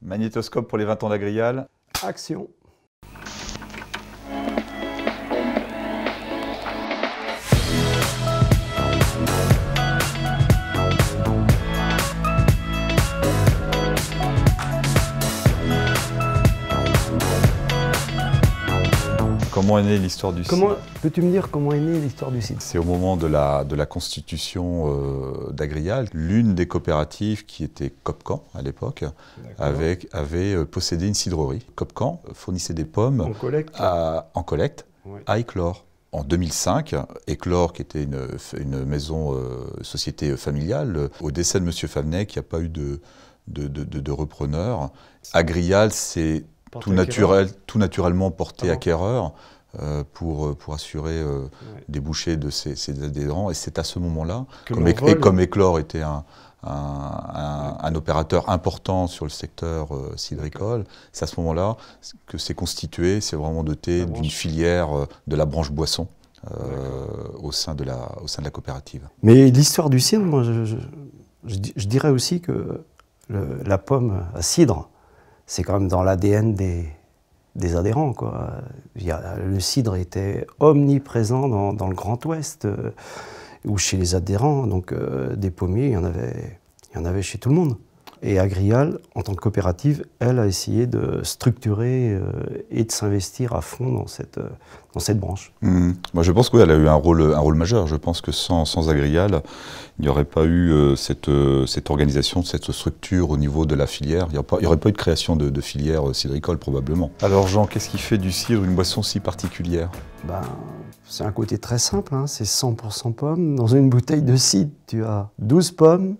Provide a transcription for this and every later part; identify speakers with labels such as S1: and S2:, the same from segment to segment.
S1: Magnétoscope pour les 20 ans d'Agrial.
S2: Action.
S1: Comment est née l'histoire du cidre?
S2: Peux-tu me dire comment est née l'histoire du cidre?
S1: C'est au moment de la constitution d'Agrial. L'une des coopératives qui était Copcan à l'époque avait possédé une cidrerie. Copcan fournissait des pommes en collecte
S2: ouais.
S1: À Éclore. En 2005, Éclore, qui était une maison, société familiale, au décès de M. Favnet, il n'y a pas eu de repreneur. Agrial s'est tout naturellement porté acquéreur pour assurer des bouchées de ses adhérents. Et c'est à ce moment-là, comme Éclore était un opérateur important sur le secteur cidricole, c'est à ce moment-là que c'est constitué, c'est vraiment doté d'une filière de la branche boisson au sein de la coopérative.
S2: Mais l'histoire du cidre, moi, je dirais aussi que la pomme à cidre, c'est quand même dans l'ADN des adhérents, quoi. Le cidre était omniprésent dans le Grand Ouest, ou chez les adhérents, donc des pommiers, il y en avait chez tout le monde. Et Agrial, en tant que coopérative, elle a essayé de structurer et de s'investir à fond dans cette branche.
S1: Moi, je pense qu'elle a eu un rôle majeur. Je pense que sans Agrial, il n'y aurait pas eu cette organisation, cette structure au niveau de la filière. Il n'y aurait pas eu de création de filière cidricole, probablement. Alors Jean, qu'est-ce qui fait du cidre une boisson si particulière?
S2: C'est un côté très simple, hein. C'est 100% pommes. Dans une bouteille de cidre, tu as 12 pommes,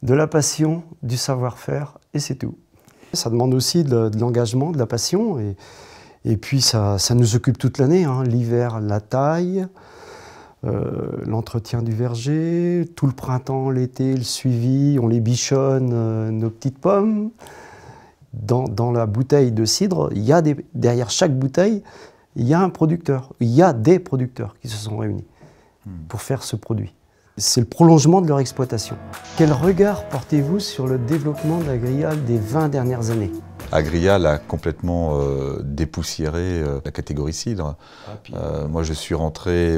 S2: de la passion, du savoir-faire, et c'est tout. Ça demande aussi de l'engagement, de la passion, et puis ça nous occupe toute l'année, hein. L'hiver, la taille, l'entretien du verger, tout le printemps, l'été, le suivi, on les bichonne, nos petites pommes. Dans la bouteille de cidre, derrière chaque bouteille, il y a un producteur, il y a des producteurs qui se sont réunis pour faire ce produit. C'est le prolongement de leur exploitation. Quel regard portez-vous sur le développement d'Agrial des 20 dernières années?
S1: Agrial a complètement dépoussiéré la catégorie cidre. Moi, je suis rentré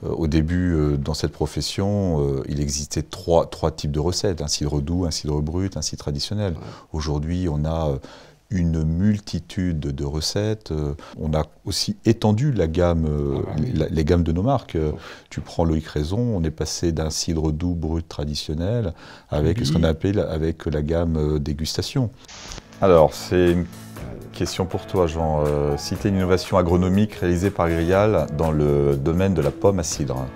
S1: au début dans cette profession. Il existait trois types de recettes, un cidre doux, un cidre brut, un cidre traditionnel. Ouais. Aujourd'hui, on a une multitude de recettes. On a aussi étendu la gamme, les gammes de nos marques. Tu prends Loïc Raison, on est passé d'un cidre doux brut traditionnel avec ce qu'on appelle avec la gamme dégustation. Alors, c'est une question pour toi, Jean. Citer une innovation agronomique réalisée par Agrial dans le domaine de la pomme à cidre.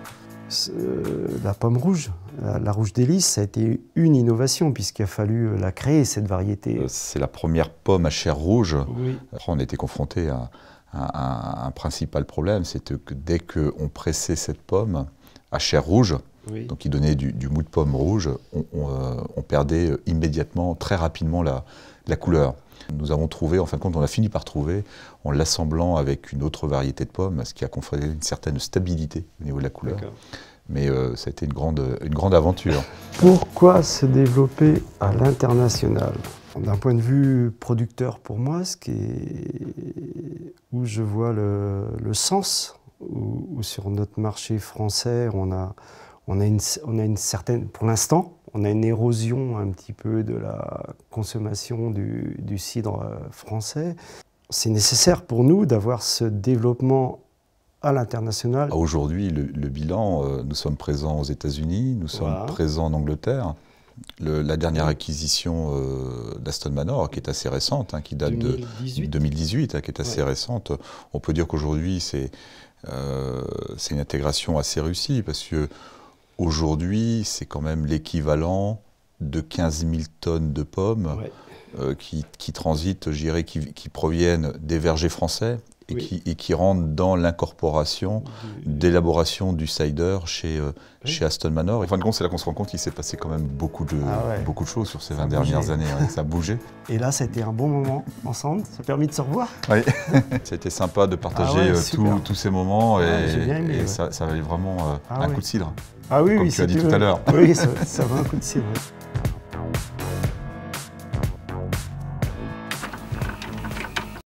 S2: La pomme rouge, la rouge délice, ça a été une innovation puisqu'il a fallu la créer, cette variété.
S1: C'est la première pomme à chair rouge. Oui. Après, on a été confronté à un principal problème, c'est que dès qu'on pressait cette pomme à chair rouge, donc qui donnait du mou de pomme rouge, on perdait immédiatement, très rapidement la couleur. Nous avons trouvé, en fin de compte, on a fini par trouver, en l'assemblant avec une autre variété de pommes, ce qui a conféré une certaine stabilité au niveau de la couleur. Mais ça a été une grande aventure.
S2: Pourquoi se développer à l'international? D'un point de vue producteur, pour moi, où je vois le sens, où sur notre marché français, on a une certaine, pour l'instant, on a une érosion un petit peu de la consommation du cidre français. C'est nécessaire pour nous d'avoir ce développement à l'international.
S1: Aujourd'hui, le bilan, nous sommes présents aux États-Unis, nous sommes présents en Angleterre. La dernière acquisition d'Aston Manor, qui est assez récente, qui date de 2018, qui est assez récente, on peut dire qu'aujourd'hui, c'est une intégration assez réussie, parce que aujourd'hui, c'est quand même l'équivalent de 15 000 tonnes de pommes qui transitent, je dirais, qui proviennent des vergers français et qui rentrent dans l'incorporation d'élaboration du cider chez Aston Manor. Et en fin de compte, c'est là qu'on se rend compte qu'il s'est passé quand même beaucoup de choses sur ces 20 dernières années. Ça a bougé.
S2: Et là, ça a été un bon moment ensemble. Ça a permis de se revoir.
S1: Oui, c'était sympa de partager tous ces moments et ça valait vraiment un coup de cidre.
S2: Ah oui,
S1: comme tu as dit tout à l'heure.
S2: Oui, ça va un coup de cidre.